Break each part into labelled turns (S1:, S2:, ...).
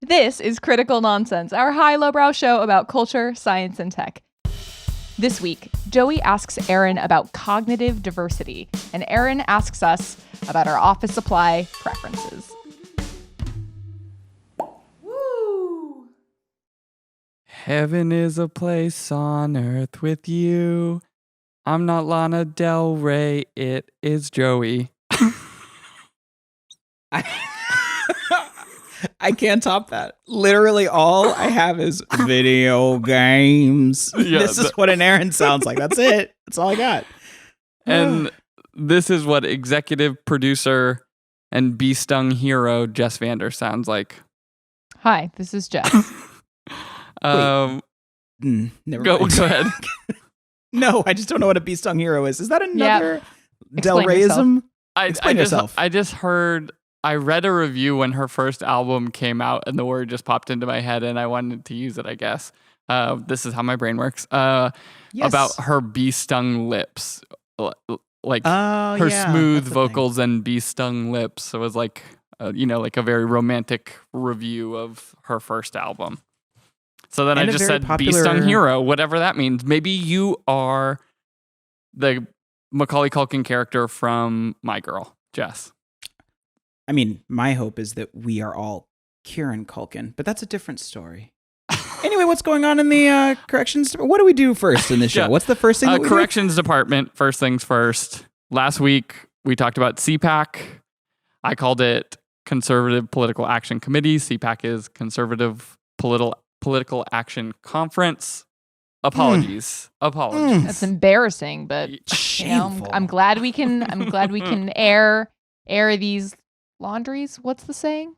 S1: This is Critical Nonsense, our high-lowbrow show about culture, science, and tech. This week, Joey asks Aaron about cognitive diversity, and Aaron asks us about our office supply preferences.
S2: Woo! Heaven is a place on earth with you. I'm not Lana Del Rey, it is Joey.
S3: I can't top that. Literally all I have is video games.
S2: Yeah,
S3: this is what an Aaron sounds like. That's it. That's all I got.
S2: And this is what executive producer and bee-stung hero Jess Vander sounds like.
S1: Hi, this is Jess.
S3: Never
S2: Go
S3: mind.
S2: ahead.
S3: No, I just don't know what a bee-stung hero is. Is that another Del
S1: Explain yourself.
S3: Reyism? Explain yourself.
S2: I just heard... I read a review when her first album came out, and the word just popped into my head, and I wanted to use it, I guess. This is how my brain works.
S3: Yes.
S2: About her bee-stung lips. Like her
S3: yeah,
S2: smooth
S3: that's the
S2: vocals and bee-stung lips. So it was like, like a very romantic review of her first album. So then
S3: And
S2: I
S3: a
S2: just
S3: very
S2: said
S3: popular-
S2: bee-stung hero, whatever that means. Maybe you are the Macaulay Culkin character from My Girl, Jess.
S3: I mean, my hope is that we are all Kieran Culkin, but that's a different story. Anyway, what's going on in the corrections? What do we do first in this show?
S2: Yeah.
S3: What's the first thing that we
S2: Corrections department, first things first. Last week, we talked about CPAC. I called it Conservative Political Action Committee. CPAC is Conservative Political Action Conference. Apologies.
S1: That's embarrassing, but
S3: Shameful.
S1: I'm glad we can air these laundries. What's the saying?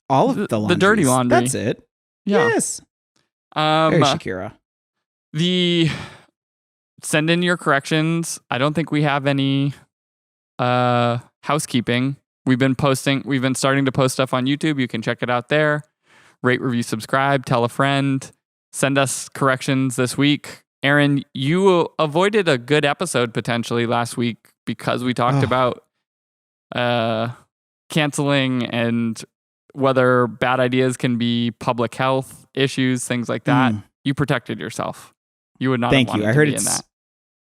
S3: All of the laundries.
S2: The dirty laundry.
S3: That's it.
S2: Yeah.
S3: Yes. Very Shakira.
S2: Send in your corrections. I don't think we have any housekeeping. We've been starting to post stuff on YouTube. You can check it out there. Rate, review, subscribe, tell a friend. Send us corrections this week. Aaron, you avoided a good episode potentially last week because we talked about canceling and whether bad ideas can be public health issues, things like that. You protected yourself. You would not
S3: Thank
S2: have
S3: you.
S2: wanted
S3: I
S2: to
S3: heard
S2: be in
S3: it's.
S2: that.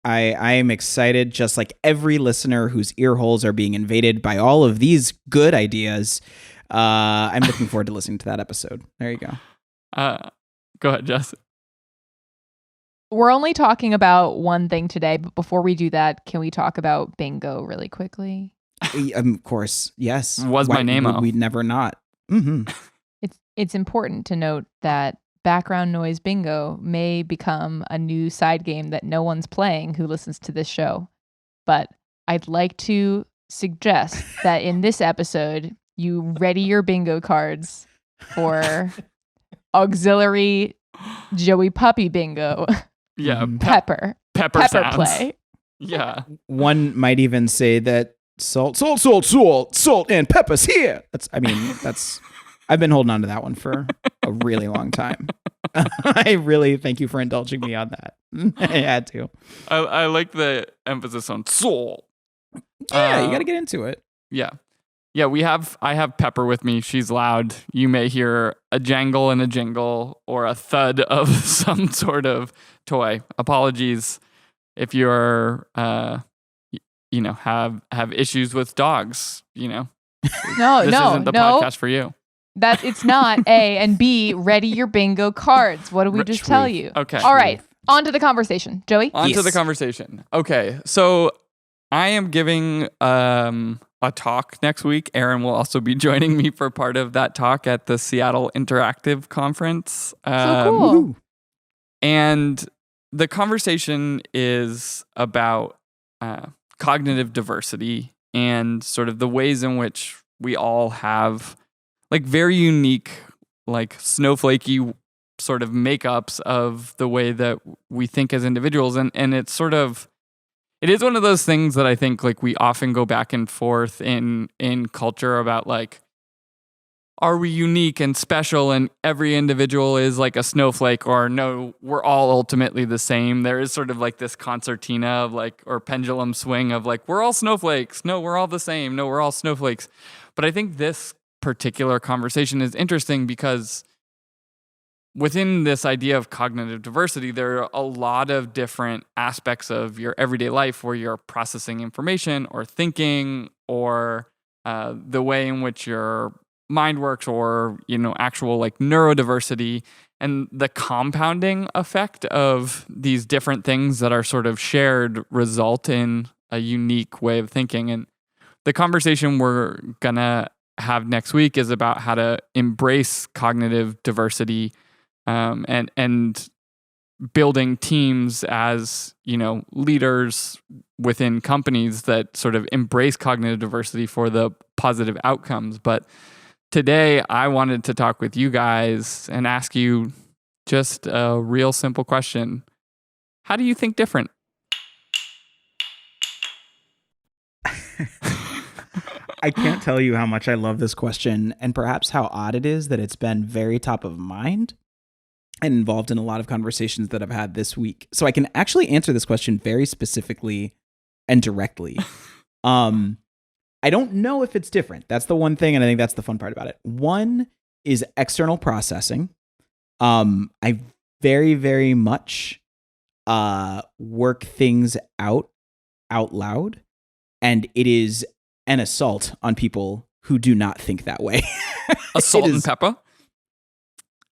S3: I am excited, just like every listener whose ear holes are being invaded by all of these good ideas. I'm looking forward to listening to that episode. There you go.
S2: Go ahead, Jess.
S1: We're only talking about one thing today, but before we do that, can we talk about bingo really quickly?
S3: Of course, yes.
S2: Was my name-o.
S3: We'd never not. Mm-hmm.
S1: It's important to note that background noise bingo may become a new side game that no one's playing who listens to this show. But I'd like to suggest that in this episode, you ready your bingo cards for auxiliary Joey Puppy bingo.
S2: Yeah,
S1: Pepper
S2: sounds.
S1: play.
S2: Yeah.
S3: One might even say that salt, and pepper's here. I've been holding on to that one for a really long time. I really thank you for indulging me on that. I had to.
S2: I like the emphasis on soul.
S3: Yeah, you got to get into it.
S2: Yeah. Yeah, I have Pepper with me. She's loud. You may hear a jangle and a jingle or a thud of some sort of toy. Apologies if you're have issues with dogs,
S1: No,
S2: this isn't the podcast for you.
S1: That it's not. A and B, ready your bingo cards. What do we just tell you?
S2: Okay.
S1: All right. On to the conversation. Joey?
S2: On to the conversation. Okay. So I am giving a talk next week. Aaron will also be joining me for part of that talk at the Seattle Interactive Conference.
S1: So cool.
S2: And the conversation is about cognitive diversity and sort of the ways in which we all have like very unique, like snowflakey sort of makeups of the way that we think as individuals. And it's sort of, it is one of those things that I think like we often go back and forth in culture about like, are we unique and special and every individual is like a snowflake, or no, we're all ultimately the same. There is sort of like this concertina of like, or pendulum swing of like, we're all snowflakes. No, we're all the same. No, we're all snowflakes. But I think this particular conversation is interesting because within this idea of cognitive diversity, there are a lot of different aspects of your everyday life where you're processing information or thinking or the way in which your mind works or, actual like neurodiversity and the compounding effect of these different things that are sort of shared result in a unique way of thinking. And the conversation we're gonna have next week is about how to embrace cognitive diversity and building teams as, leaders within companies that sort of embrace cognitive diversity for the positive outcomes. But today I wanted to talk with you guys and ask you just a real simple question. How do you think different?
S3: I can't tell you how much I love this question and perhaps how odd it is that it's been very top of mind and involved in a lot of conversations that I've had this week. So I can actually answer this question very specifically and directly. I don't know if it's different. That's the one thing, and I think that's the fun part about it. One is external processing. I very, very much work things out loud, and it is an assault on people who do not think that way.
S2: Assault and pepper?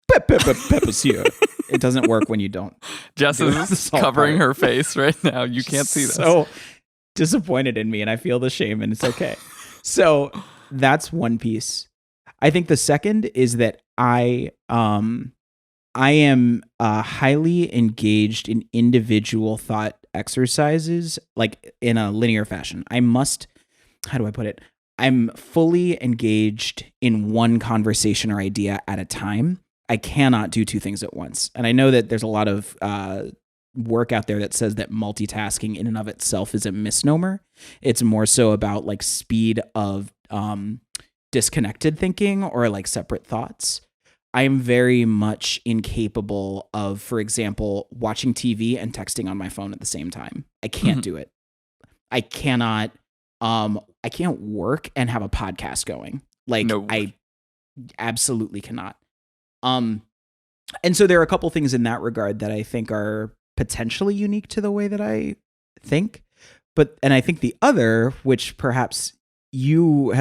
S3: Pepper's here. It doesn't work when you don't.
S2: Jess is covering her face right now. You can't see this.
S3: So disappointed in me, and I feel the shame, and it's okay. So that's one piece. I think the second is that I am highly engaged in individual thought exercises, like in a linear fashion. How do I put it? I'm fully engaged in one conversation or idea at a time. I cannot do two things at once. And I know that there's a lot of work out there that says that multitasking in and of itself is a misnomer. It's more so about like speed of disconnected thinking or like separate thoughts. I am very much incapable of, for example, watching TV and texting on my phone at the same time. I can't do it. I cannot I can't work and have a podcast going. Like no. I absolutely cannot. And so there are a couple things in that regard that I think are potentially unique to the way that I think. And I think the other, which perhaps you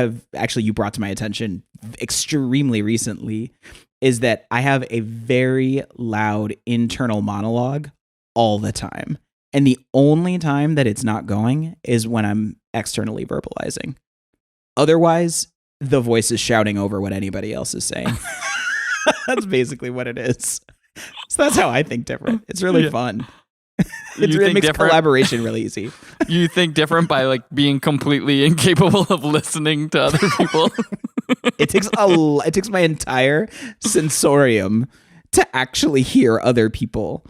S3: brought to my attention extremely recently, is that I have a very loud internal monologue all the time. And the only time that it's not going is when I'm externally verbalizing. Otherwise, the voice is shouting over what anybody else is saying. That's basically what it is. So that's how I think different. It's really fun. It makes collaboration really easy.
S2: You think different by like being completely incapable of listening to other people.
S3: It takes my entire sensorium to actually hear other people.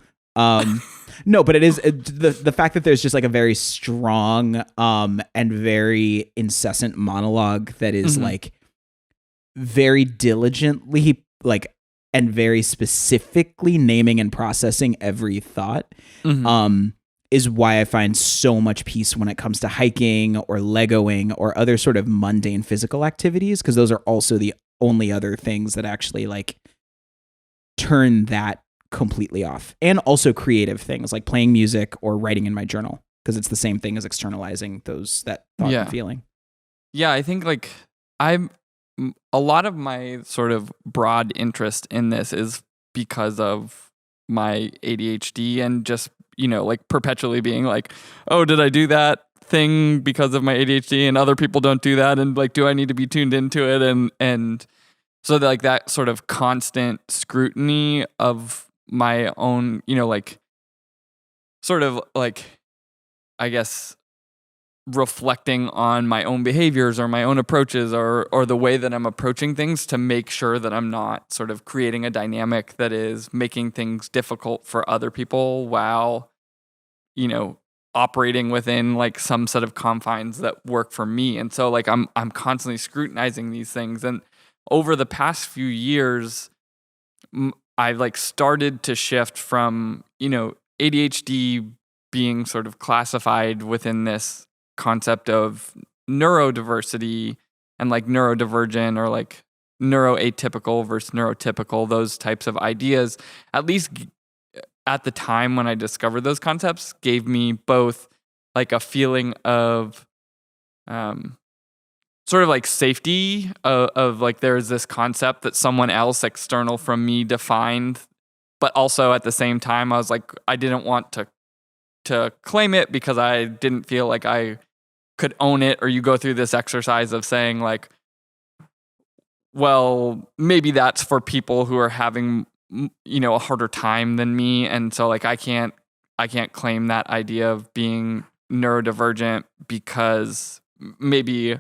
S3: No, but it is the fact that there's just like a very strong and very incessant monologue that is like very diligently like and very specifically naming and processing every thought is why I find so much peace when it comes to hiking or Legoing or other sort of mundane physical activities, because those are also the only other things that actually like turn that completely off. And also creative things like playing music or writing in my journal, because it's the same thing as externalizing that thought and feeling.
S2: Yeah, I think like a lot of my sort of broad interest in this is because of my ADHD and just, like perpetually being like, oh, did I do that thing because of my ADHD and other people don't do that? And like, do I need to be tuned into it? And so like that sort of constant scrutiny of my own, like sort of like, I guess, reflecting on my own behaviors or my own approaches or the way that I'm approaching things to make sure that I'm not sort of creating a dynamic that is making things difficult for other people while, operating within like some set of confines that work for me. And so like I'm constantly scrutinizing these things. And over the past few years, I've like started to shift from, ADHD being sort of classified within this concept of neurodiversity and like neurodivergent or like neuroatypical versus neurotypical, those types of ideas, at least at the time when I discovered those concepts, gave me both like a feeling of sort of like safety of like there's this concept that someone else external from me defined, but also at the same time I was like, I didn't want to claim it because I didn't feel like I could own it. Or you go through this exercise of saying like, well, maybe that's for people who are having, a harder time than me, and so like I can't claim that idea of being neurodivergent because maybe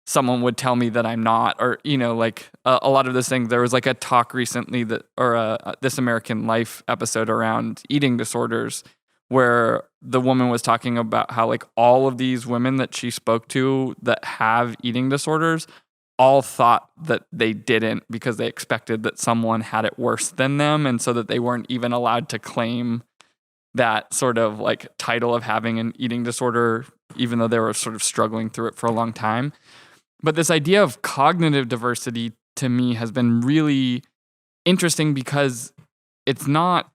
S2: someone would tell me that I'm not, or like a lot of those things. There was like a talk recently This American Life episode around eating disorders, where the woman was talking about how like all of these women that she spoke to that have eating disorders all thought that they didn't because they expected that someone had it worse than them, and so that they weren't even allowed to claim that sort of like title of having an eating disorder, even though they were sort of struggling through it for a long time. But this idea of cognitive diversity to me has been really interesting because it's not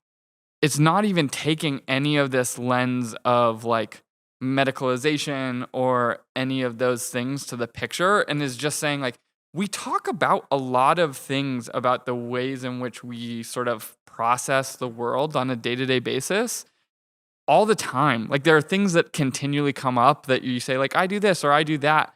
S2: even taking any of this lens of like medicalization or any of those things to the picture, and is just saying like, we talk about a lot of things about the ways in which we sort of process the world on a day-to-day basis all the time. Like there are things that continually come up that you say like, I do this or I do that.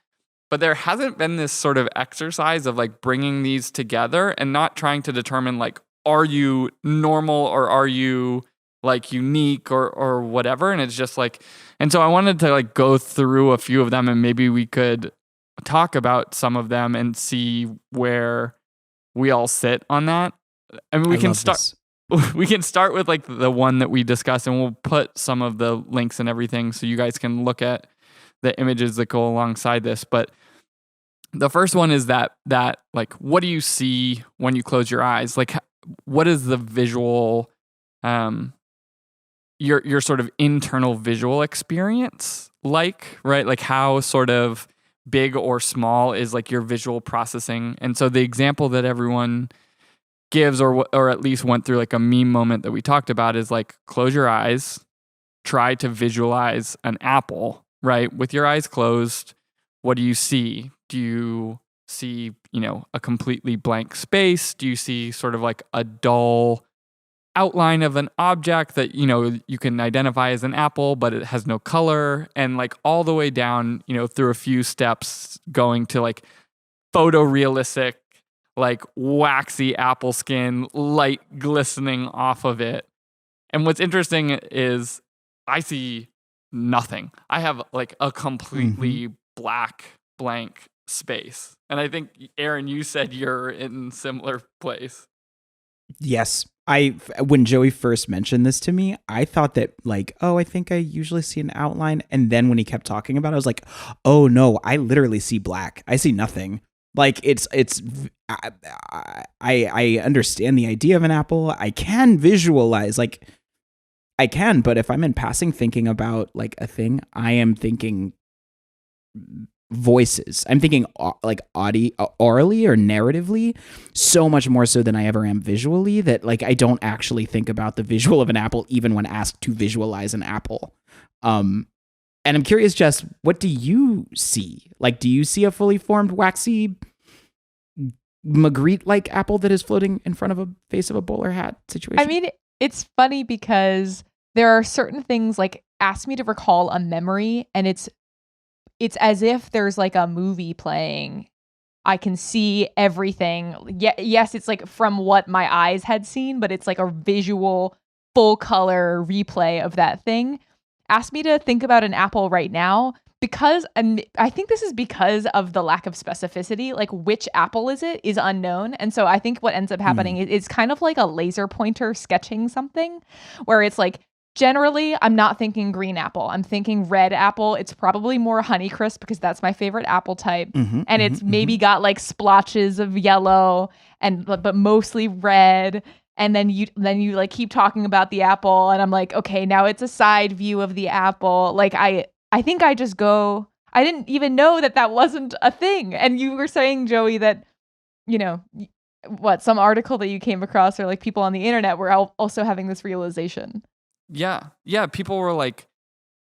S2: But there hasn't been this sort of exercise of like bringing these together and not trying to determine like, are you normal or are you like unique or whatever? And it's just like, and so I wanted to like go through a few of them, and maybe we could talk about some of them and see where we all sit on that. I mean, we can start with like the one that we discussed, and we'll put some of the links and everything so you guys can look at the images that go alongside this. But the first one is that like, what do you see when you close your eyes? Like, what is the visual, your sort of internal visual experience like, right? Like how sort of big or small is like your visual processing? And so the example that everyone gives, or at least went through like a meme moment that we talked about, is like, close your eyes, try to visualize an apple, right? With your eyes closed, what do you see? Do you see, a completely blank space? Do you see sort of like a dull outline of an object that, you can identify as an apple, but it has no color? And like all the way down, through a few steps going to like photorealistic, like waxy apple skin, light glistening off of it. And what's interesting is I see nothing. I have like a completely black, blank space. And I think, Aaron, you said you're in a similar place.
S3: Yes. When Joey first mentioned this to me, I thought that like, oh, I think I usually see an outline. And then when he kept talking about it, I was like, oh no, I literally see black. I see nothing. Like I understand the idea of an apple. I can visualize, like I can, but if I'm in passing thinking about like a thing, I am thinking voices. I'm thinking like orally or narratively, so much more so than I ever am visually, that like I don't actually think about the visual of an apple even when asked to visualize an apple. And I'm curious, Jess, what do you see? Like, do you see a fully formed, waxy, Magritte-like apple that is floating in front of a face of a bowler hat situation?
S1: I mean, it's funny because there are certain things, like, ask me to recall a memory, and it's as if there's like a movie playing. I can see everything. Yes, it's like from what my eyes had seen, but it's like a visual, full color replay of that thing. Ask me to think about an apple right now, because, and I think this is because of the lack of specificity, like which apple is unknown. And so I think what ends up happening is it's kind of like a laser pointer sketching something, where it's like, generally, I'm not thinking green apple. I'm thinking red apple. It's probably more Honeycrisp because that's my favorite apple type. And it's maybe got like splotches of yellow but mostly red. And then you like keep talking about the apple, and I'm like, okay, now it's a side view of the apple. Like I think I just go, I didn't even know that wasn't a thing. And you were saying, Joey, that some article that you came across, or like people on the internet were also having this realization.
S2: Yeah. People were like,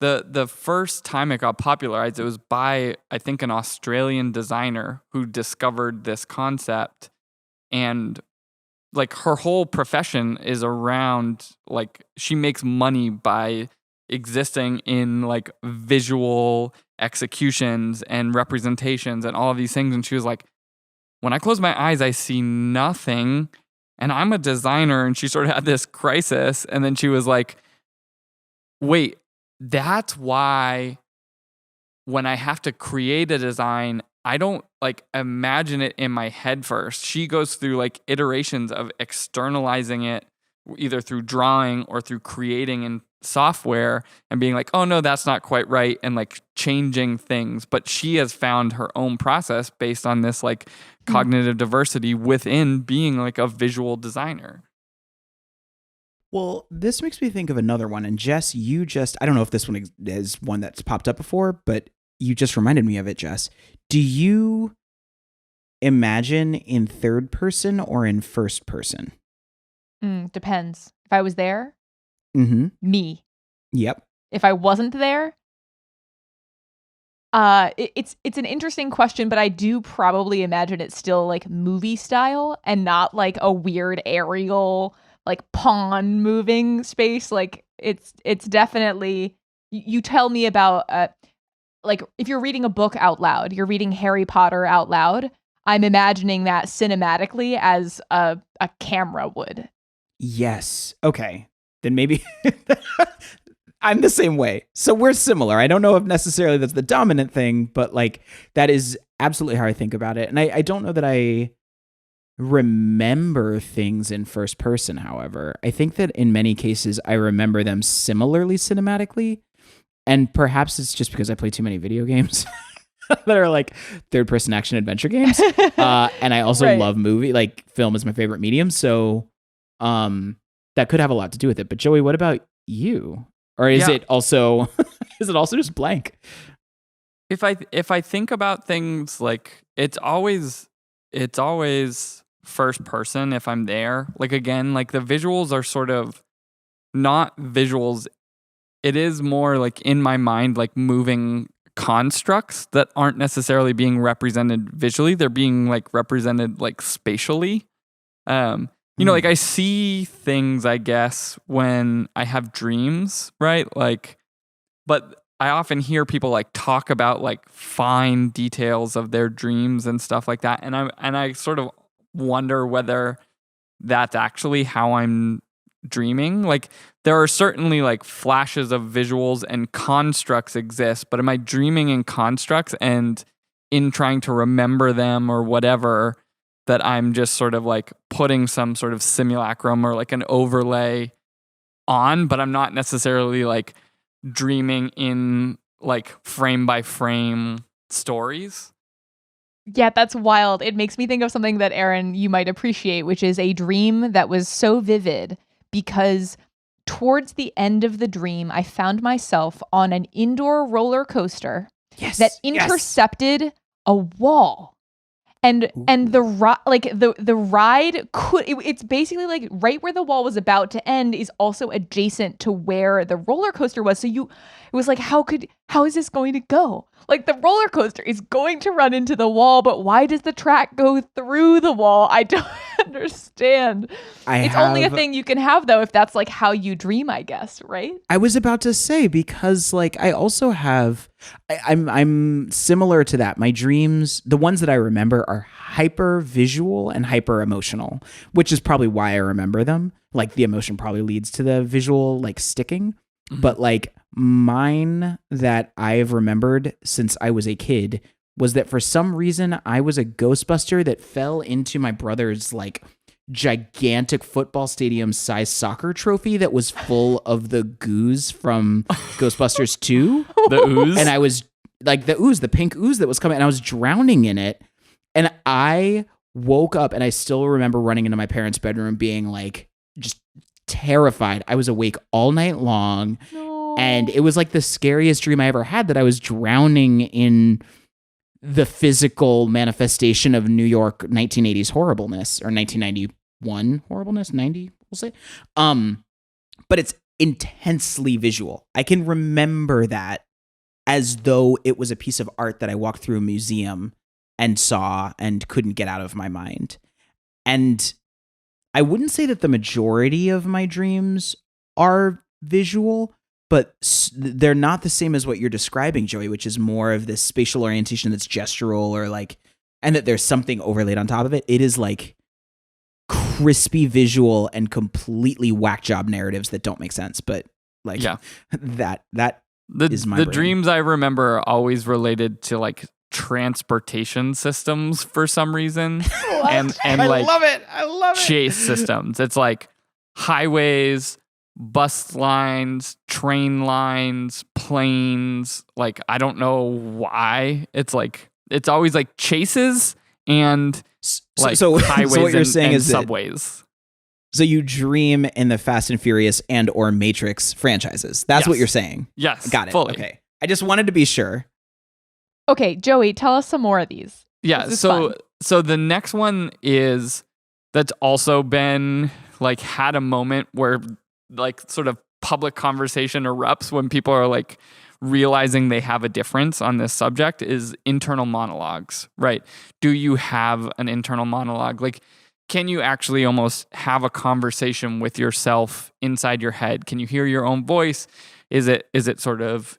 S2: the first time it got popularized, it was by, I think, an Australian designer who discovered this concept, and like her whole profession is around, like, she makes money by existing in like visual executions and representations and all of these things. And she was like, when I close my eyes, I see nothing, and I'm a designer. And she sort of had this crisis, and then she was like, wait, that's why when I have to create a design, I don't like imagine it in my head first. She goes through like iterations of externalizing it, either through drawing or through creating in software, and being like, oh no, that's not quite right, and like changing things. But she has found her own process based on this like cognitive diversity within being like a visual designer.
S3: Well, this makes me think of another one. And Jess, I don't know if this one is one that's popped up before, but you just reminded me of it, Jess. Do you imagine in third person or in first person?
S1: Depends. If I was there, me.
S3: Yep.
S1: If I wasn't there, it's an interesting question, but I do probably imagine it still like movie style and not like a weird aerial, like pawn moving space. Like it's definitely, you tell me about like if you're reading a book out loud, you're reading Harry Potter out loud, I'm imagining that cinematically as a camera would.
S3: Yes. Okay. Then maybe I'm the same way. So we're similar. I don't know if necessarily that's the dominant thing, but like that is absolutely how I think about it. And I don't know that I remember things in first person, however. I think that in many cases I remember them similarly cinematically. And perhaps it's just because I play too many video games that are like third person action adventure games. And I also love film is my favorite medium. So that could have a lot to do with it. But Joey, what about you? Or is it also just blank?
S2: If I think about things, like it's always first person if I'm there. Like again, like the visuals are sort of not visuals. It is more like in my mind, like moving constructs that aren't necessarily being represented visually. They're being like represented like spatially. Like I see things, I guess, when I have dreams, right? Like, but I often hear people like talk about like fine details of their dreams and stuff like that. And I sort of wonder whether that's actually how I'm dreaming. Like there are certainly like flashes of visuals and constructs exist, but am I dreaming in constructs and in trying to remember them or whatever, that I'm just sort of like putting some sort of simulacrum or like an overlay on, but I'm not necessarily like dreaming in like frame by frame stories?
S1: Yeah, that's wild. It makes me think of something that, Aaron, you might appreciate, which is a dream that was so vivid because towards the end of the dream, I found myself on an indoor roller coaster that intercepted a wall. And the ride it's basically like right where the wall was about to end is also adjacent to where the roller coaster was. So it was like, how is this going to go? Like the roller coaster is going to run into the wall, but why does the track go through the wall? I don't understand. It's only a thing you can have though if that's like how you dream, I guess, right?
S3: I was about to say, because like I also have I'm similar to that. My dreams, the ones that I remember, are hyper visual and hyper emotional, which is probably why I remember them. Like the emotion probably leads to the visual like sticking. Mm-hmm. But like mine that I've remembered since I was a kid was that for some reason I was a Ghostbuster that fell into my brother's like gigantic football stadium size soccer trophy that was full of the goos from Ghostbusters 2.
S2: The ooze?
S3: And I was like the pink ooze that was coming, and I was drowning in it. And I woke up, and I still remember running into my parents' bedroom being like just terrified. I was awake all night long.
S1: No.
S3: And it was like the scariest dream I ever had, that I was drowning in the physical manifestation of New York 1980s horribleness, or 1991 horribleness, 90, we'll say. But it's intensely visual. I can remember that as though it was a piece of art that I walked through a museum and saw and couldn't get out of my mind. And I wouldn't say that the majority of my dreams are visual, but they're not the same as what you're describing, Joey, which is more of this spatial orientation that's gestural, or like, and that there's something overlaid on top of it. It is like crispy visual and completely whack job narratives that don't make sense. But like, that is my
S2: the
S3: brain.
S2: dreams I remember are always related to like transportation systems for some reason. and like
S3: I love it.
S2: chase systems. It's like highways, bus lines, train lines, planes. Like, I don't know why. It's like, it's always like chases and like highways
S3: so what you're saying
S2: and
S3: is
S2: subways.
S3: So you dream in the Fast and Furious and or Matrix franchises. That's what
S2: Yes.
S3: you're saying.
S2: Yes.
S3: Got it.
S2: Fully.
S3: Okay. I just wanted to be sure.
S1: Okay, Joey, tell us some more of these.
S2: Yeah.
S1: This is
S2: So
S1: fun.
S2: so the next one is that's also been like had a moment where like sort of public conversation erupts when people are like realizing they have a difference on this subject is internal monologues, right? Do you have an internal monologue? Like, can you actually almost have a conversation with yourself inside your head? Can you hear your own voice? Is it sort of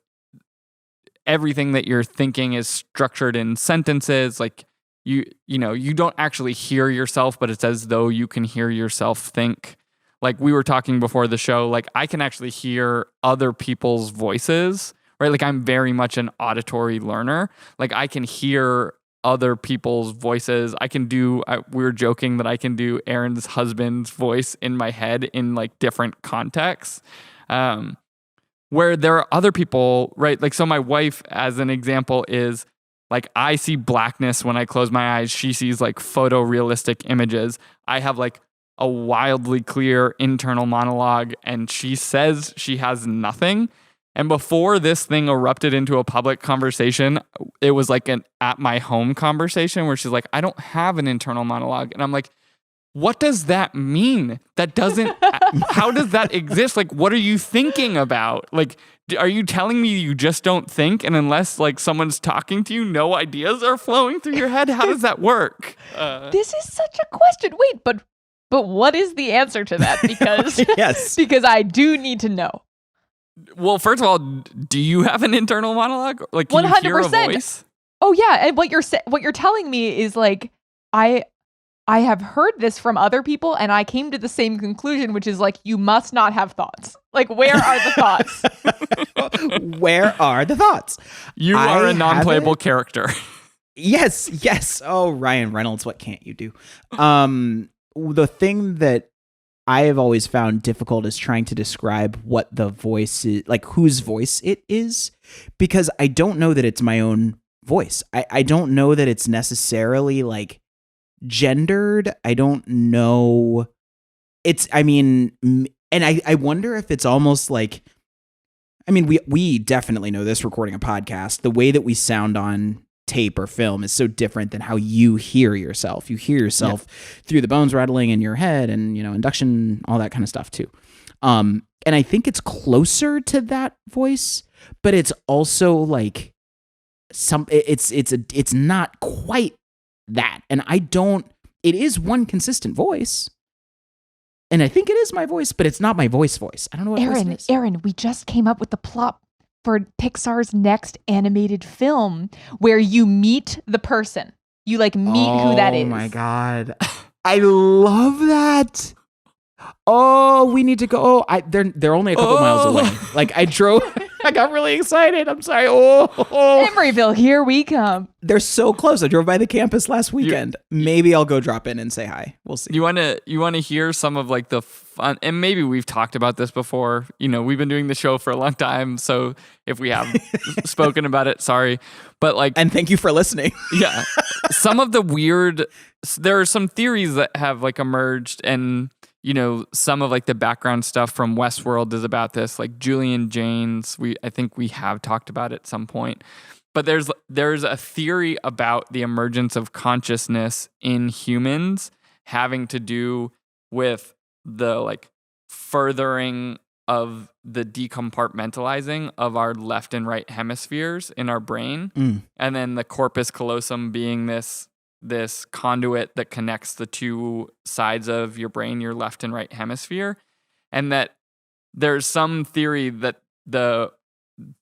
S2: everything that you're thinking is structured in sentences? Like you know, you don't actually hear yourself, but it's as though you can hear yourself think. Like we were talking before the show, like I can actually hear other people's voices, right? Like I'm very much an auditory learner. Like I can hear other people's voices. We were joking that I can do Aaron's husband's voice in my head in like different contexts. Where there are other people, right? Like, so my wife, as an example, is like, I see blackness when I close my eyes. She sees like photorealistic images. I have like a wildly clear internal monologue, and she says she has nothing. And before this thing erupted into a public conversation, it was like an at my home conversation where she's like, I don't have an internal monologue. And I'm like, what does that mean? That doesn't, how does that exist? Like, what are you thinking about? Like, are you telling me you just don't think? And unless like someone's talking to you, no ideas are flowing through your head? How does that work?
S1: This is such a question. Wait, but what is the answer to that? Because
S3: Yes.
S1: because I do need to know.
S2: Well, first of all, do you have an internal monologue? Like, can you hear a
S1: 100%.
S2: voice?
S1: Oh yeah, and what you're telling me is like I have heard this from other people, and I came to the same conclusion, which is like you must not have thoughts. Like, where are the thoughts?
S3: Where are the thoughts?
S2: You are a non-playable character.
S3: Yes. Oh, Ryan Reynolds, what can't you do? The thing that I have always found difficult is trying to describe what the voice is, like whose voice it is, because I don't know that it's my own voice. I don't know that it's necessarily like gendered. I don't know. And I wonder if it's almost like, I mean, we definitely know this recording a podcast, the way that we sound on tape or film is so different than how you hear yourself. You hear yourself through the bones rattling in your head and, you know, induction, all that kind of stuff too. And I think it's closer to that voice, but it's also like it's not quite that. And it is one consistent voice. And I think it is my voice, but it's not my voice. I don't know what voice it is.
S1: Aaron, we just came up with the plot for Pixar's next animated film where you meet the person. You like meet who that is.
S3: Oh my God. I love that. Oh, we need to go. They're only a couple miles away. Like I got really excited. I'm sorry.
S1: Emeryville, here we come.
S3: They're so close. I drove by the campus last weekend. Maybe I'll go drop in and say hi. We'll see.
S2: You want to hear some of like the fun, and maybe we've talked about this before. You know, we've been doing the show for a long time, so if we have spoken about it, sorry. But like,
S3: and thank you for listening.
S2: Yeah, some of the weird. There are some theories that have like emerged, and you know, some of like the background stuff from Westworld is about this. Like Julian Jaynes, I think we have talked about it at some point. But there's a theory about the emergence of consciousness in humans having to do with the like furthering of the decompartmentalizing of our left and right hemispheres in our brain. And then the corpus callosum being this conduit that connects the two sides of your brain, your left and right hemisphere. And that there's some theory that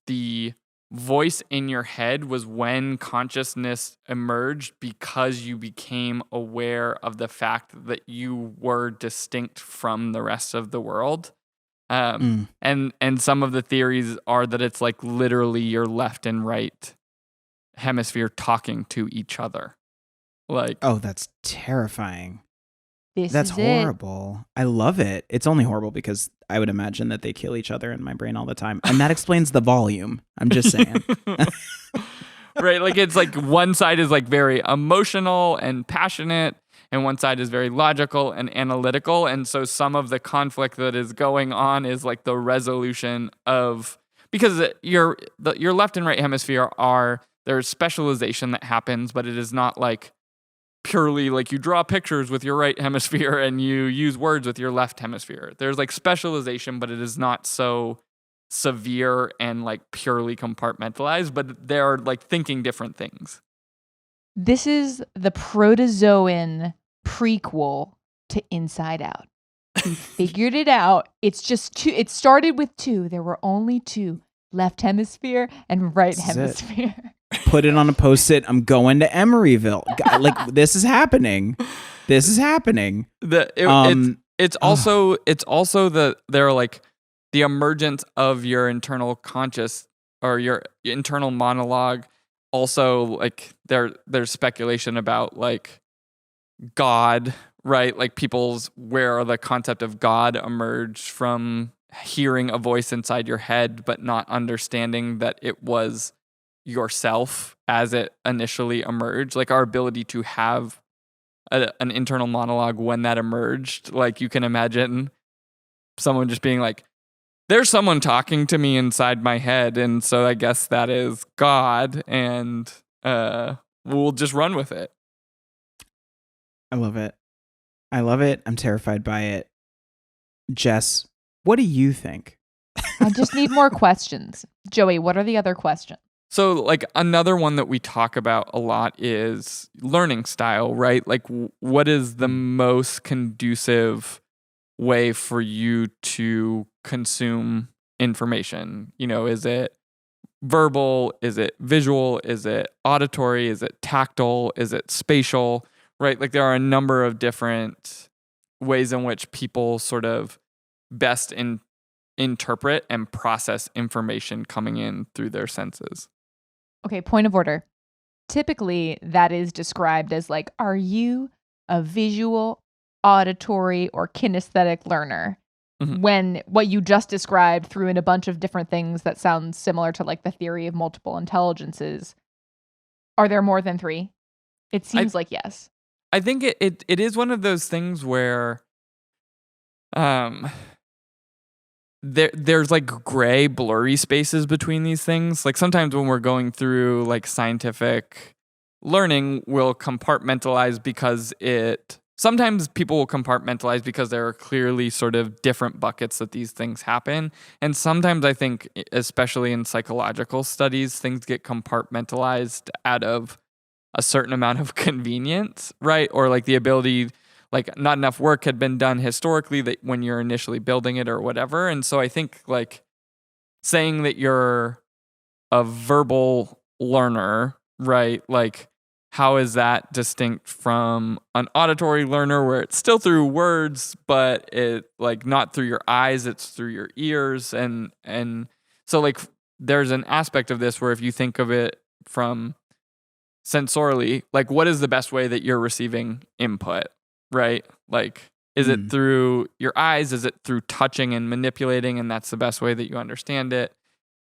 S2: the voice in your head was when consciousness emerged because you became aware of the fact that you were distinct from the rest of the world. And some of the theories are that it's like literally your left and right hemisphere talking to each other. Like,
S3: oh, that's terrifying.
S1: That's
S3: horrible. I love it. It's only horrible because I would imagine that they kill each other in my brain all the time. And that explains the volume. I'm just saying.
S2: Right. Like it's like one side is like very emotional and passionate, and one side is very logical and analytical. And so some of the conflict that is going on is like the resolution of, because your left and right hemisphere there's specialization that happens, but it is not like purely like you draw pictures with your right hemisphere and you use words with your left hemisphere. There's like specialization, but it is not so severe and like purely compartmentalized, but they're like thinking different things.
S1: This is the protozoan prequel to Inside Out. We figured it out. It's just two. It started with two. There were only two, left hemisphere and right hemisphere.
S3: Put it on a Post-it. I'm going to Emeryville. Like, this is happening. This is happening.
S2: It's also the they're like the emergence of your internal conscious or your internal monologue. Also, like there's speculation about like God, right? Like where the concept of God emerged from hearing a voice inside your head, but not understanding that it was yourself as it initially emerged. Like our ability to have an internal monologue when that emerged. Like you can imagine someone just being like, there's someone talking to me inside my head, and so I guess that is God, and we'll just run with it.
S3: I love it. I love it. I'm terrified by it. Jess, what do you think?
S1: I just need more questions. Joey, what are the other questions?
S2: So, like, another one that we talk about a lot is learning style, right? Like, what is the most conducive way for you to consume information? You know, is it verbal? Is it visual? Is it auditory? Is it tactile? Is it spatial? Right? Like, there are a number of different ways in which people sort of best interpret and process information coming in through their senses.
S1: Okay, point of order. Typically, that is described as like, are you a visual, auditory, or kinesthetic learner? Mm-hmm. When what you just described threw in a bunch of different things that sound similar to like the theory of multiple intelligences. Are there more than three? It seems like yes.
S2: I think it is one of those things where there's like gray, blurry spaces between these things. Like sometimes when we're going through like scientific learning, we'll compartmentalize because sometimes people will compartmentalize because there are clearly sort of different buckets that these things happen. And sometimes I think, especially in psychological studies, things get compartmentalized out of a certain amount of convenience, right? Or like the ability, like not enough work had been done historically that when you're initially building it or whatever. And so I think like saying that you're a verbal learner, right? Like how is that distinct from an auditory learner where it's still through words, but it like not through your eyes, it's through your ears. And so like there's an aspect of this where if you think of it from sensorially, like what is the best way that you're receiving input? Right? Like, is it through your eyes? Is it through touching and manipulating? And that's the best way that you understand it.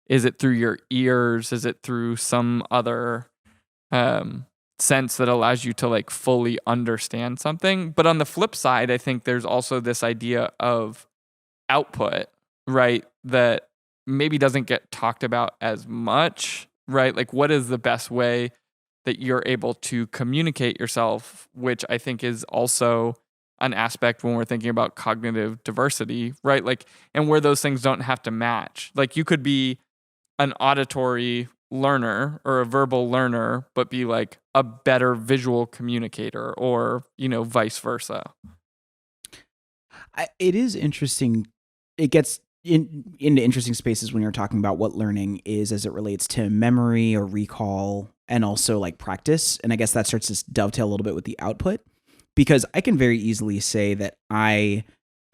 S2: Is it through your ears? Is it through some other sense that allows you to like fully understand something? But on the flip side, I think there's also this idea of output, right? That maybe doesn't get talked about as much, right? Like, what is the best way that you're able to communicate yourself, which I think is also an aspect when we're thinking about cognitive diversity, right? Like, and where those things don't have to match. Like, you could be an auditory learner or a verbal learner, but be like a better visual communicator, or, vice versa.
S3: It is interesting. It gets into interesting spaces when you're talking about what learning is as it relates to memory or recall, and also like practice. And I guess that starts to dovetail a little bit with the output, because I can very easily say that I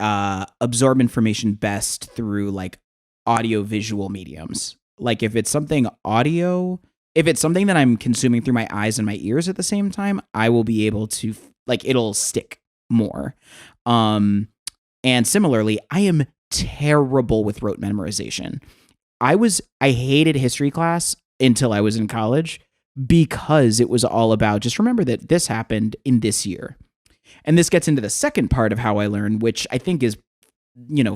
S3: absorb information best through like audio visual mediums. Like if it's something audio, if it's something that I'm consuming through my eyes and my ears at the same time, I will be able to like, it'll stick more. And similarly, I am terrible with rote memorization. I hated history class until I was in college, because it was all about just remember that this happened in this year. And this gets into the second part of how I learn, which I think is,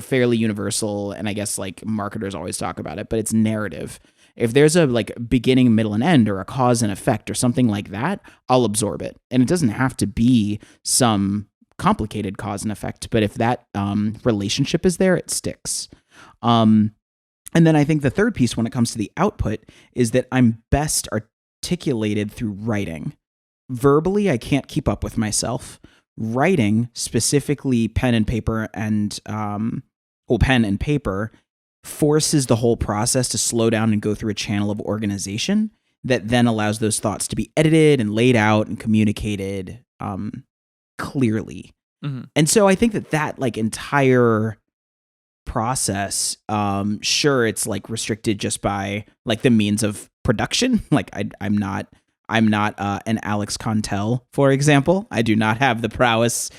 S3: fairly universal. And I guess like marketers always talk about it, but it's narrative. If there's a like beginning, middle, and end, or a cause and effect or something like that, I'll absorb it. And it doesn't have to be some complicated cause and effect, but if that relationship is there, it sticks. And then I think the third piece when it comes to the output is that I'm best articulated through writing. Verbally, I can't keep up with myself. Writing, specifically pen and paper, forces the whole process to slow down and go through a channel of organization that then allows those thoughts to be edited and laid out and communicated clearly. Mm-hmm. And so I think that like entire process, sure, it's like restricted just by like the means of production. Like I'm not an Alex Contel, for example. I do not have the prowess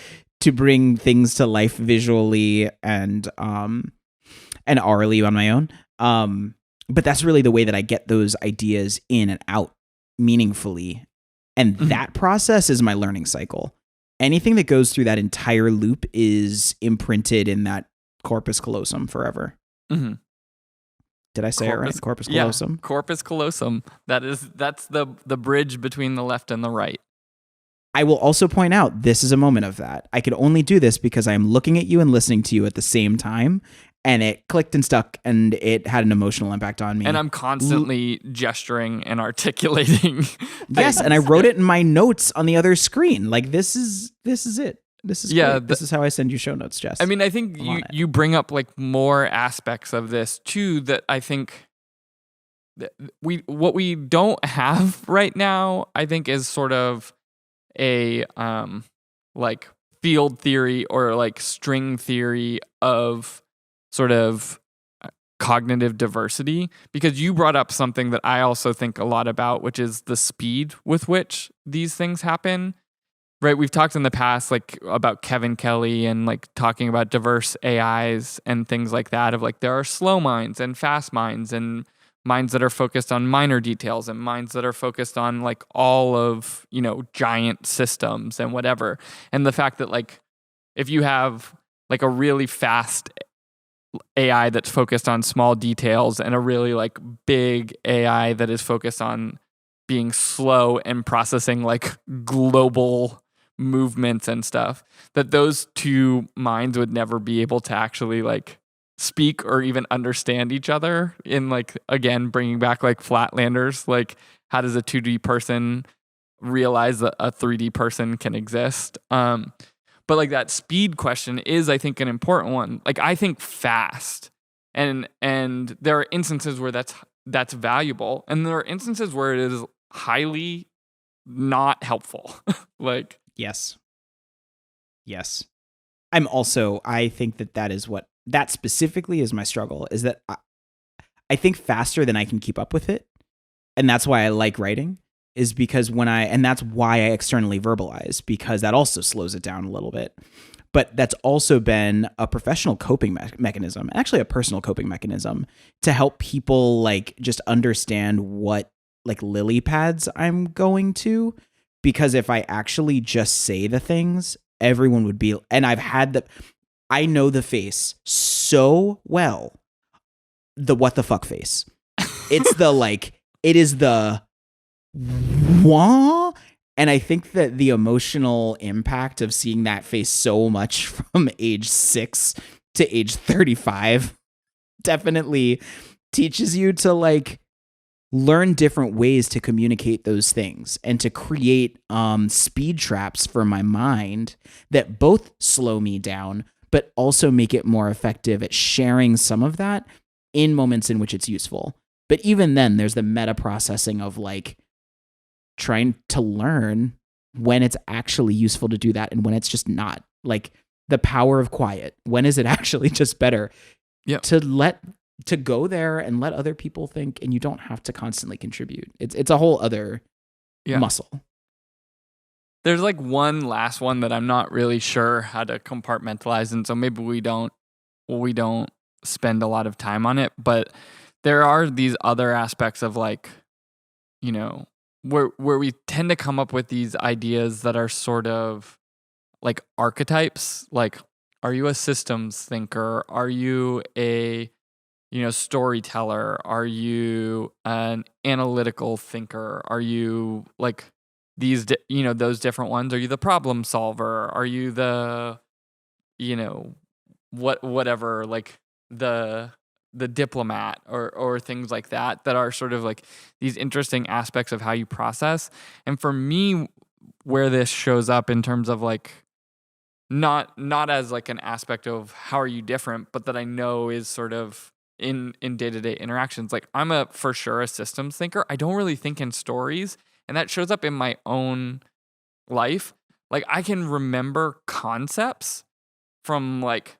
S3: to bring things to life visually and orally on my own. But that's really the way that I get those ideas in and out meaningfully. And that process is my learning cycle. Anything that goes through that entire loop is imprinted in that corpus callosum forever. Mm-hmm. Did I say it right? Corpus callosum?
S2: Yeah, corpus callosum. That's the bridge between the left and the right.
S3: I will also point out, this is a moment of that. I could only do this because I am looking at you and listening to you at the same time, and it clicked and stuck, and it had an emotional impact on me.
S2: And I'm constantly gesturing and articulating.
S3: Yes, and I wrote it in my notes on the other screen. Like, this is it. This is great. This is how I send you show notes, Jess.
S2: I mean, I think you bring up like more aspects of this too that I think what we don't have right now, I think, is sort of a like field theory or like string theory of sort of cognitive diversity, because you brought up something that I also think a lot about, which is the speed with which these things happen. Right, we've talked in the past like about Kevin Kelly and like talking about diverse AIs and things like that, of like there are slow minds and fast minds and minds that are focused on minor details and minds that are focused on like all of, giant systems and whatever. And the fact that like if you have like a really fast AI that's focused on small details and a really like big AI that is focused on being slow and processing like global movements and stuff, that those two minds would never be able to actually like speak or even understand each other. In like, again, bringing back like Flatlanders, like how does a 2D person realize that a 3D person can exist? But like that speed question is, I think, an important one. Like I think fast, and there are instances where that's valuable, and there are instances where it is highly not helpful. Like
S3: Yes. I think that specifically is my struggle, is that I think faster than I can keep up with it. And that's why I like writing, is because and that's why I externally verbalize, because that also slows it down a little bit. But that's also been a professional coping mechanism, actually a personal coping mechanism, to help people like just understand what like lily pads I'm going to. Because if I actually just say the things, everyone would be, and I know the face so well, the what the fuck face. It's the like, it is the wah. And I think that the emotional impact of seeing that face so much from age 6 to age 35 definitely teaches you to like learn different ways to communicate those things and to create speed traps for my mind that both slow me down, but also make it more effective at sharing some of that in moments in which it's useful. But even then, there's the meta processing of like trying to learn when it's actually useful to do that and when it's just not. Like the power of quiet. When is it actually just better to go there and let other people think, and you don't have to constantly contribute. It's a whole other muscle.
S2: There's like one last one that I'm not really sure how to compartmentalize, and so maybe we don't spend a lot of time on it, but there are these other aspects of like, you know, where we tend to come up with these ideas that are sort of like archetypes. Like, are you a systems thinker? Are you a storyteller? Are you an analytical thinker? Are you like these, those different ones? Are you the problem solver? Are you the, whatever, like the diplomat or things like that are sort of like these interesting aspects of how you process. And for me, where this shows up in terms of like, not as like an aspect of how are you different, but that I know is sort of in day-to-day interactions. Like I'm for sure a systems thinker. I don't really think in stories, and that shows up in my own life. Like I can remember concepts from like,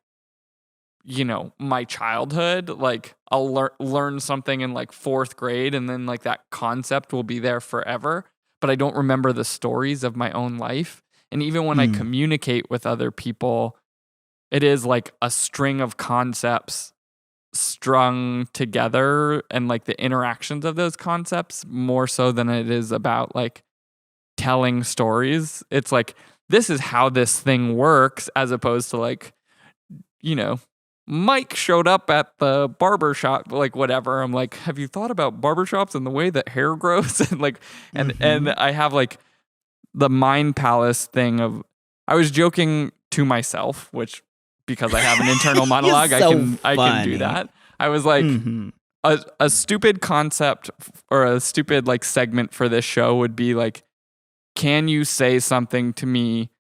S2: my childhood. Like I'll learn something in like 4th grade, and then like that concept will be there forever, but I don't remember the stories of my own life. And even when I communicate with other people, it is like a string of concepts strung together, and like the interactions of those concepts more so than it is about like telling stories. It's like, this is how this thing works, as opposed to like, Mike showed up at the barber shop, like whatever. I'm like, have you thought about barbershops and the way that hair grows? And like, and I have like the mind palace thing of, I was joking to myself, which because I have an internal monologue, I can do that. I was like, a stupid concept or a stupid like segment for this show would be like, can you say something to me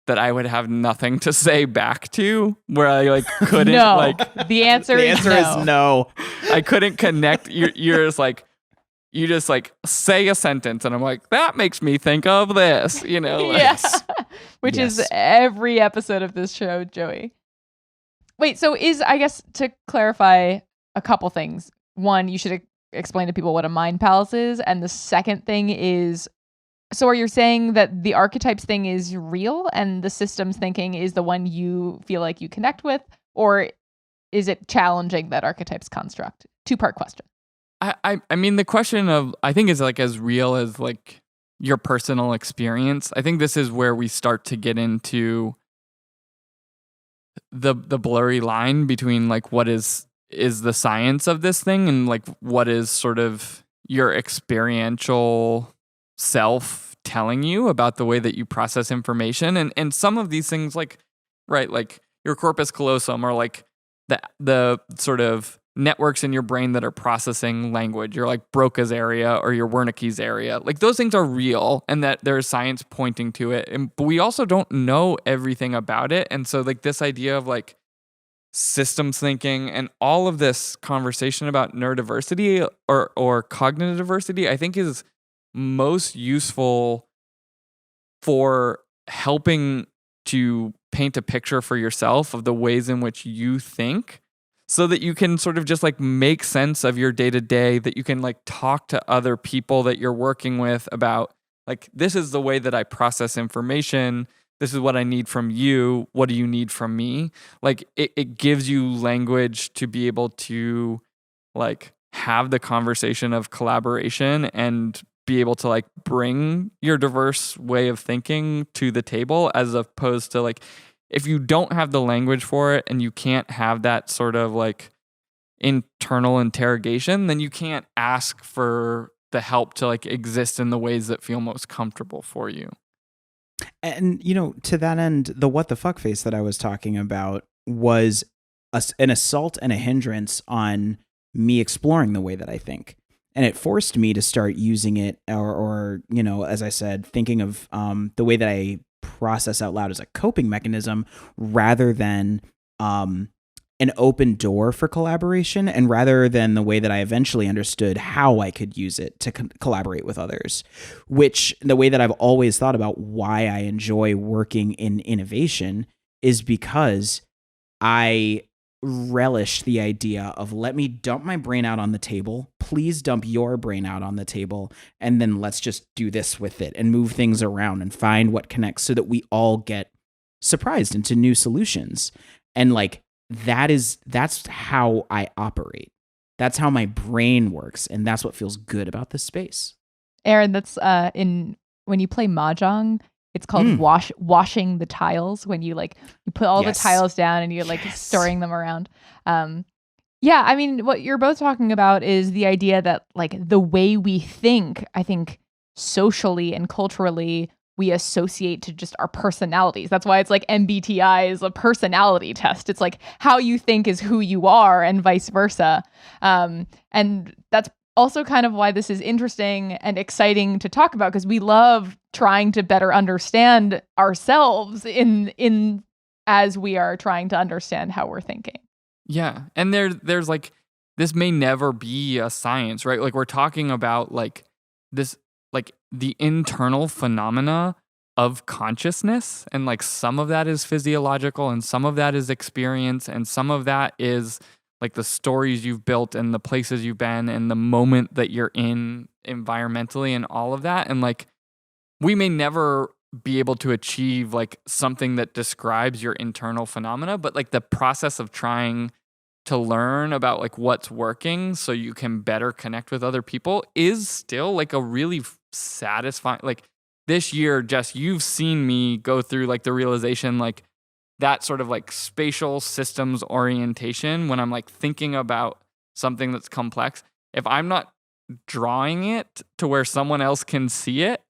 S2: that I would have nothing to say back to, where I like couldn't
S1: no.
S2: like
S1: the answer is
S3: no.
S2: I couldn't connect. You're just like, you just like say a sentence and I'm like, that makes me think of this, like,
S1: yeah. Which is every episode of this show, Joey. Wait, so I guess to clarify a couple things. One, you should explain to people what a mind palace is. And the second thing is, so are you saying that the archetypes thing is real and the systems thinking is the one you feel like you connect with? Or is it challenging that archetypes construct? 2-part question.
S2: I mean, the question of, I think is like as real as like your personal experience. I think this is where we start to get into the blurry line between like what is the science of this thing and like what is sort of your experiential self telling you about the way that you process information. And some of these things, like, right, like your corpus callosum, or like the sort of networks in your brain that are processing language, your like Broca's area or your Wernicke's area, like those things are real, and that there's science pointing to it. But we also don't know everything about it. And so like this idea of like systems thinking and all of this conversation about neurodiversity or cognitive diversity, I think is most useful for helping to paint a picture for yourself of the ways in which you think, so that you can sort of just like make sense of your day to day, that you can like talk to other people that you're working with about like, this is the way that I process information. This is what I need from you. What do you need from me? Like it gives you language to be able to like have the conversation of collaboration and be able to like bring your diverse way of thinking to the table, as opposed to like, if you don't have the language for it and you can't have that sort of like internal interrogation, then you can't ask for the help to like exist in the ways that feel most comfortable for you.
S3: And, to that end, the what the fuck face that I was talking about was an assault and a hindrance on me exploring the way that I think. And it forced me to start using it or as I said, thinking of the way that I process out loud as a coping mechanism rather than an open door for collaboration, and rather than the way that I eventually understood how I could use it to collaborate with others, which the way that I've always thought about why I enjoy working in innovation is because I relish the idea of let me dump my brain out on the table. Please dump your brain out on the table. And then let's just do this with it and move things around and find what connects so that we all get surprised into new solutions. And like, that's how I operate. That's how my brain works. And that's what feels good about this space.
S1: Aaron, that's when you play Mahjong, it's called washing the tiles, when you put all the tiles down and you're storing them around. Yeah, I mean, what you're both talking about is the idea that like the way we think, I think socially and culturally, we associate to just our personalities. That's why it's like MBTI is a personality test. It's like how you think is who you are and vice versa. And that's also kind of why this is interesting and exciting to talk about, because we love trying to better understand ourselves in as we are trying to understand how we're thinking.
S2: Yeah. And there's like, this may never be a science, right? Like we're talking about like this, like the internal phenomena of consciousness. And like some of that is physiological and some of that is experience and some of that is like the stories you've built and the places you've been and the moment that you're in environmentally and all of that. And like, we may never be able to achieve like something that describes your internal phenomena, but like the process of trying to learn about like what's working so you can better connect with other people is still like a really satisfying, like this year, Jess, you've seen me go through like the realization, like that sort of like spatial systems orientation when I'm like thinking about something that's complex. If I'm not drawing it to where someone else can see it,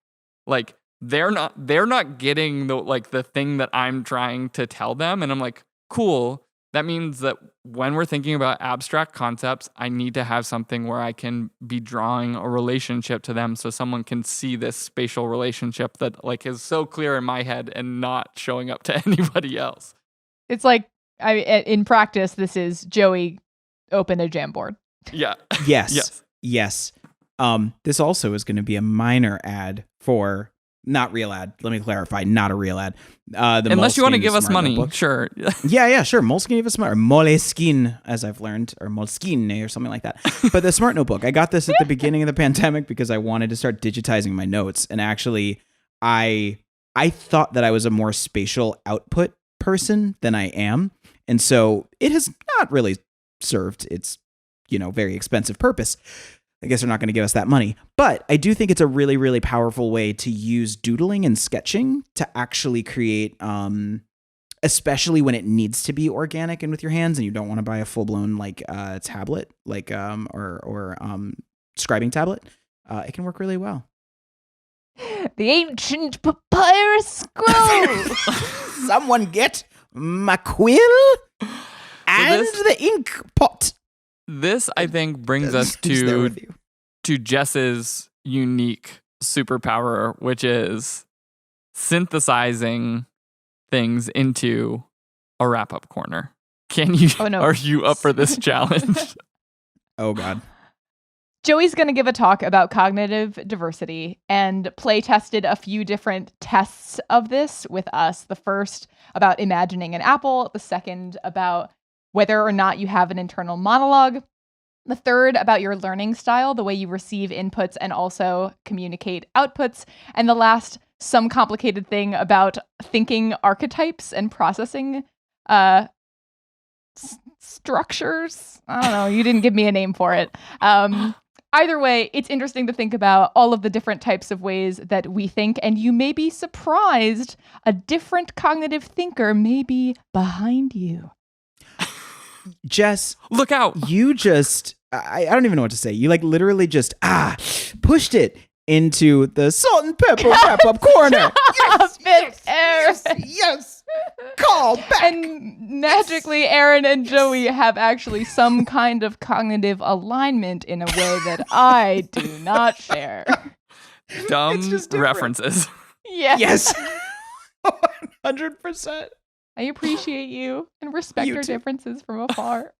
S2: like they're not getting the thing that I'm trying to tell them. And I'm like, cool. That means that when we're thinking about abstract concepts, I need to have something where I can be drawing a relationship to them so someone can see this spatial relationship that like is so clear in my head and not showing up to anybody else.
S1: It's like, in practice, this is Joey open a Jamboard.
S2: Yeah.
S3: Yes. This also is going to be a minor ad for... Not real ad. Let me clarify. Not a real ad.
S2: Unless you want to give us money,
S3: notebook.
S2: Sure.
S3: Yeah, sure. Moleskine gave us or Moleskine, as I've learned, or Moleskine or something like that. But the Smart Notebook, I got this at the beginning of the pandemic because I wanted to start digitizing my notes. And actually, I thought that I was a more spatial output person than I am. And so it has not really served its, very expensive purpose. I guess they're not going to give us that money. But I do think it's a really, really powerful way to use doodling and sketching to actually create, especially when it needs to be organic and with your hands and you don't want to buy a full-blown tablet, or scribing tablet. It can work really well.
S1: The ancient papyrus scroll.
S3: Someone get my quill and the ink pot.
S2: This, I think, brings us to Jess's unique superpower, which is synthesizing things into a wrap-up corner. Can you? Oh, no. Are you up for this challenge?
S3: Oh, God.
S1: Joey's going to give a talk about cognitive diversity and play tested a few different tests of this with us. The first about imagining an apple. The second about whether or not you have an internal monologue. The third about your learning style, the way you receive inputs and also communicate outputs. And the last, some complicated thing about thinking archetypes and processing structures. I don't know. You didn't give me a name for it. Either way, it's interesting to think about all of the different types of ways that we think, and you may be surprised a different cognitive thinker may be behind you.
S3: Jess,
S2: look out.
S3: You just I don't even know what to say. You like literally just pushed it into the salt and pepper wrap up corner. Yes. Call back.
S1: And magically, Aaron and Joey have actually some kind of cognitive alignment in a way that I do not share.
S2: Dumb references.
S1: Yes.
S3: 100%.
S1: I appreciate you and respect
S3: You
S1: your
S3: too.
S1: differences from afar.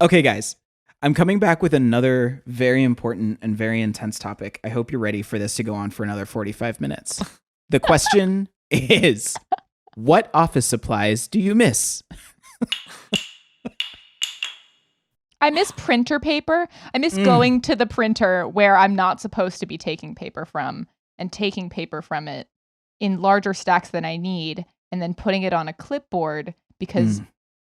S3: Okay, guys. I'm coming back with another very important and very intense topic. I hope you're ready for this to go on for another 45 minutes. The question is, what office supplies do you miss?
S1: I miss printer paper. I miss going to the printer where I'm not supposed to be taking paper from and taking paper from it in larger stacks than I need and then putting it on a clipboard because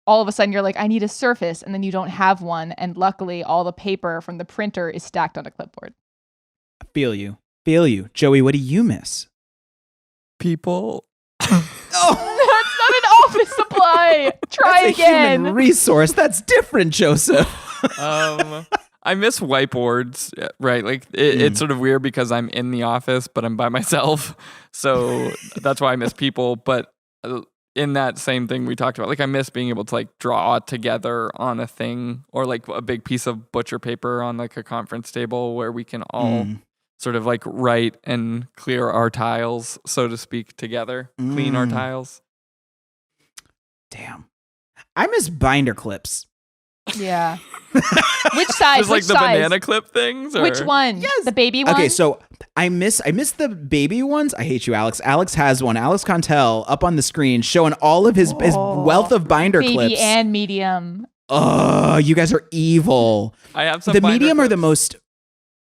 S1: all of a sudden you're like, I need a surface, and then you don't have one. And luckily all the paper from the printer is stacked on a clipboard.
S3: Feel you. Joey, what do you miss?
S2: People.
S3: Oh,
S1: That's not an office supply. Try
S3: that's
S1: again.
S3: a human resource. That's different, Joseph.
S2: I miss whiteboards, right? Like it's sort of weird because I'm in the office, but I'm by myself. So that's why I miss people. But in that same thing we talked about, like I miss being able to like draw together on a thing or like a big piece of butcher paper on like a conference table where we can all sort of like write and clear our tiles, so to speak, together, clean our tiles.
S3: Damn. I miss binder clips.
S1: Yeah. Which size?
S2: Just like
S1: Which
S2: the
S1: size?
S2: banana clip things? Or?
S1: Which one?
S3: Yes.
S1: The baby one?
S3: Okay, so I miss the baby ones. I hate you, Alex. Alex has one. Alex Contel up on the screen showing all of his wealth of binder
S1: baby
S3: clips.
S1: and medium.
S3: Oh, you guys are evil.
S2: I have some
S3: The
S2: binder
S3: medium are the
S2: clips
S3: most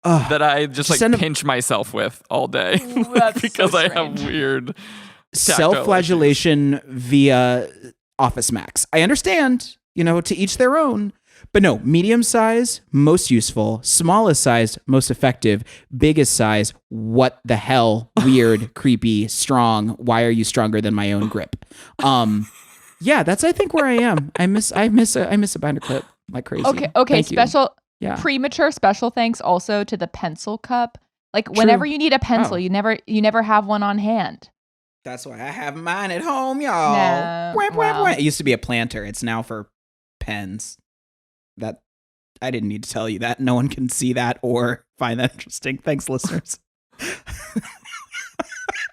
S2: that I just like
S3: send 'em-
S2: pinch myself with all day
S1: Ooh, that's
S2: because
S1: so
S2: I have
S1: strange.
S2: weird
S3: self-flagellation via Office Max. I understand, to each their own. But no, medium size, most useful. Smallest size, most effective. Biggest size, what the hell? Weird, creepy, strong. Why are you stronger than my own grip? Yeah, that's I think where I am. I miss a binder clip like crazy.
S1: Okay.
S3: Thank you.
S1: Special,
S3: Yeah.
S1: premature special thanks also to the pencil cup. Like whenever you need a pencil,
S3: Oh.
S1: you never have one on hand.
S3: That's why I have mine at home, y'all.
S1: No,
S3: Wah, wah,
S1: wow.
S3: wah. It used to be a planter. It's now for pens. That I didn't need to tell you that. No one can see that or find that interesting. Thanks, listeners.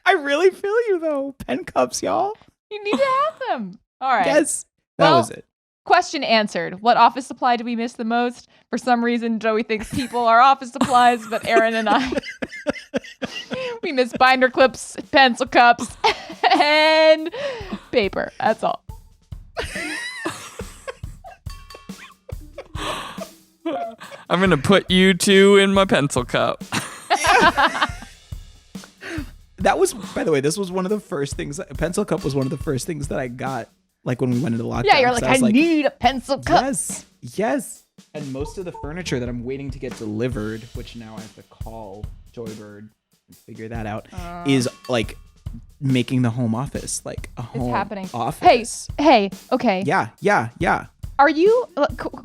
S3: I really feel you though. Pen cups, y'all.
S1: You need to have them. All right.
S3: Yes, that was it.
S1: Question answered. What office supply do we miss the most? For some reason, Joey thinks people are office supplies, but Aaron and I, we miss binder clips, pencil cups, and paper. That's all.
S2: I'm going to put you two in my pencil cup.
S3: That was, by the way, this was one of the first things. A pencil cup was one of the first things that I got, like when we went into lockdown.
S1: Yeah, you're
S3: 'cause
S1: like, I need a pencil cup.
S3: Yes. And most of the furniture that I'm waiting to get delivered, which now I have to call Joybird and figure that out, is like making the home office, like a home
S1: happening.
S3: office.
S1: Hey, okay.
S3: Yeah.
S1: Are you,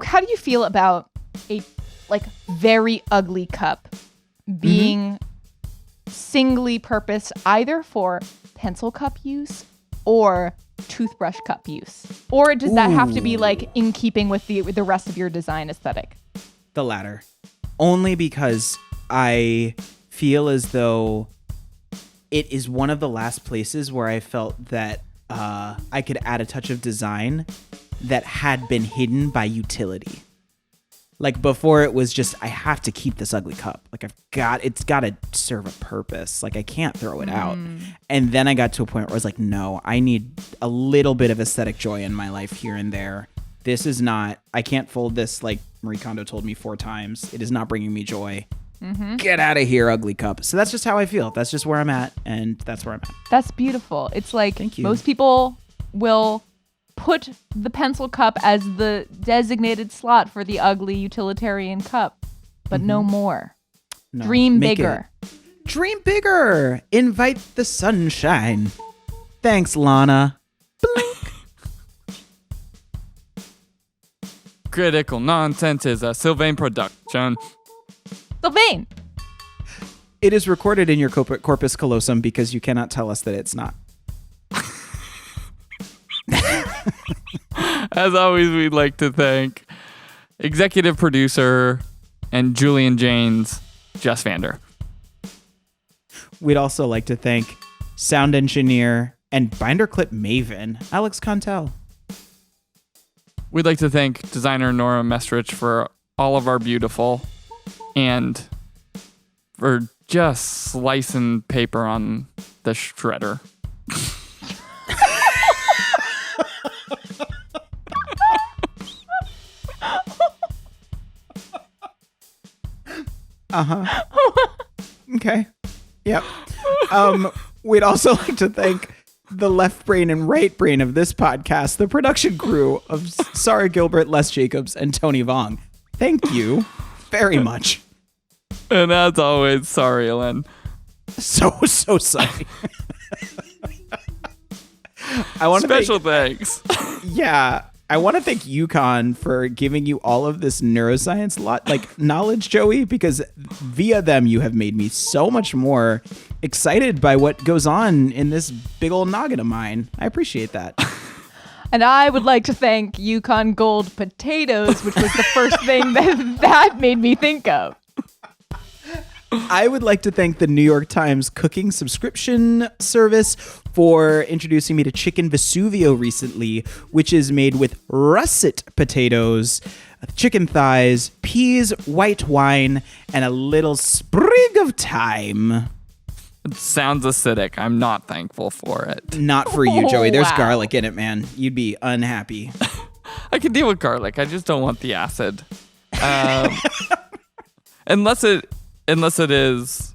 S1: how do you feel about a like very ugly cup being singly purposed either for pencil cup use or toothbrush cup use? Or does that have to be like in keeping with the rest of your design aesthetic?
S3: The latter. Only because I feel as though it is one of the last places where I felt that I could add a touch of design that had been hidden by utility. Like before it was just, I have to keep this ugly cup. Like it's got to serve a purpose. Like I can't throw it out. And then I got to a point where I was like, no, I need a little bit of aesthetic joy in my life here and there. This is not, I can't fold this like Marie Kondo told me 4 times. It is not bringing me joy. Get out of here, ugly cup. So that's just how I feel. That's just where I'm at. And that's where I'm at.
S1: That's beautiful. It's like
S3: Thank you.
S1: most people will put the pencil cup as the designated slot for the ugly utilitarian cup, but no more.
S3: No,
S1: Dream
S3: make
S1: bigger.
S3: Dream bigger. Invite the sunshine. Thanks, Lana. Blink.
S2: Critical Nonsense is a Sylvain production.
S1: Sylvain!
S3: It is recorded in your corpus callosum because you cannot tell us that it's not.
S2: As always, we'd like to thank executive producer and Julian Janes, Jess Vander.
S3: We'd also like to thank sound engineer and binder clip maven, Alex Contel.
S2: We'd like to thank designer Nora Mestrich for all of our beautiful and for just slicing paper on the shredder.
S3: Okay. Yep. We'd also like to thank the left brain and right brain of this podcast, the production crew of Sarah Gilbert, Les Jacobs, and Tony Vong. Thank you very much.
S2: And as always, sorry, Ellen.
S3: So sorry. I want to
S2: Special thanks.
S3: Yeah. I want to thank UConn for giving you all of this neuroscience knowledge, Joey, because via them you have made me so much more excited by what goes on in this big old noggin of mine. I appreciate that.
S1: And I would like to thank Yukon Gold Potatoes, which was the first thing that made me think of.
S3: I would like to thank the New York Times cooking subscription service for introducing me to chicken Vesuvio recently, which is made with russet potatoes, chicken thighs, peas, white wine, and a little sprig of thyme.
S2: It sounds acidic. I'm not thankful for it.
S3: Not for you, Joey. There's
S1: Wow.
S3: garlic in it, man. You'd be unhappy.
S2: I can deal with garlic. I just don't want the acid. Unless it is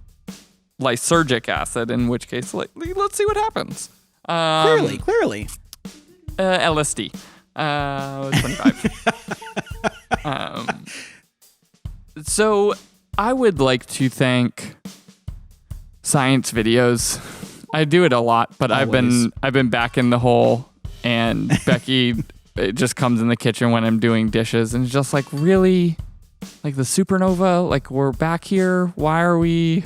S2: lysergic acid, in which case, let's see what happens.
S3: Clearly.
S2: LSD. 25. So I would like to thank science videos. I do it a lot, but
S3: Always.
S2: I've been back in the hole, and Becky it just comes in the kitchen when I'm doing dishes, and it's just like, really, like the supernova, like we're back here. Why are we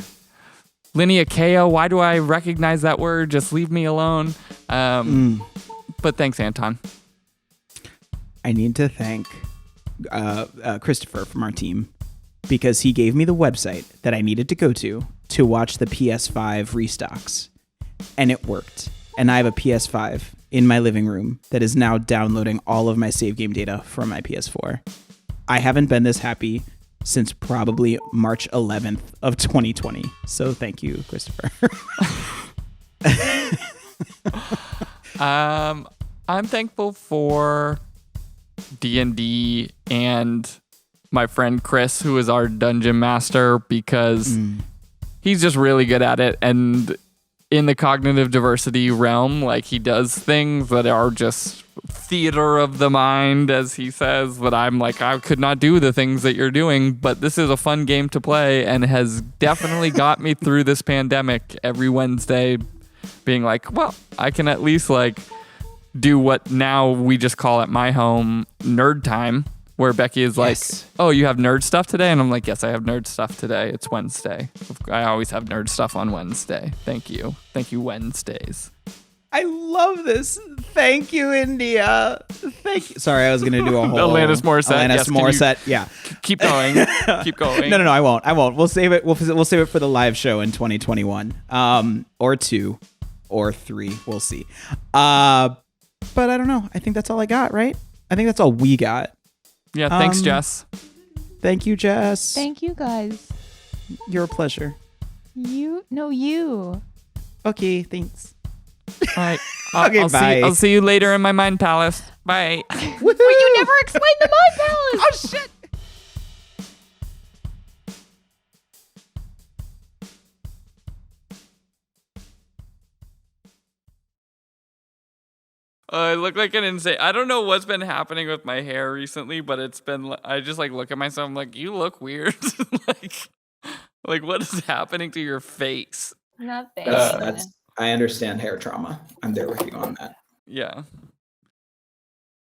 S2: Lineakea? Why do I recognize that word? Just leave me alone. But thanks, Anton.
S3: I need to thank Christopher from our team because he gave me the website that I needed to go to watch the PS5 restocks. And it worked. And I have a PS5 in my living room that is now downloading all of my save game data from my PS4. I haven't been this happy since probably March 11th of 2020. So thank you, Christopher.
S2: I'm thankful for D&D and my friend Chris, who is our dungeon master, because he's just really good at it. And in the cognitive diversity realm, like, he does things that are just theater of the mind, as he says, but I'm like, I could not do the things that you're doing, but this is a fun game to play and has definitely got me through this pandemic every Wednesday, being like, well, I can at least like do what now we just call at my home nerd time, where Becky is like, oh, you have nerd stuff today? And I'm like, yes, I have nerd stuff today. It's Wednesday. I always have nerd stuff on Wednesday. Thank you. Thank you, Wednesdays.
S3: I love this. Thank you, India. Thank you. Sorry, I was going to do a whole
S2: Alanis Morissette.
S3: Alanis Morissette. Yeah.
S2: Keep going. Keep going.
S3: No, I won't. We'll save it. We'll save it for the live show in 2021. Or 2 or 3. We'll see. But I don't know. I think that's all I got, right? I think that's all we got.
S2: Yeah, thanks, Jess.
S3: Thank you, Jess.
S1: Thank you, guys.
S3: You're a pleasure.
S1: You.
S3: Okay, thanks.
S2: All right.
S3: Okay, bye.
S2: I'll see you later in my mind palace. Bye.
S3: Woohoo!
S1: But you never explained the Mind Palace.
S3: Oh, shit.
S2: I look like an insane. I don't know what's been happening with my hair recently, but it's been. I just like look at myself. I'm like, you look weird. like what is happening to your face?
S1: Nothing.
S3: I understand hair trauma. I'm there with you on that.
S2: Yeah.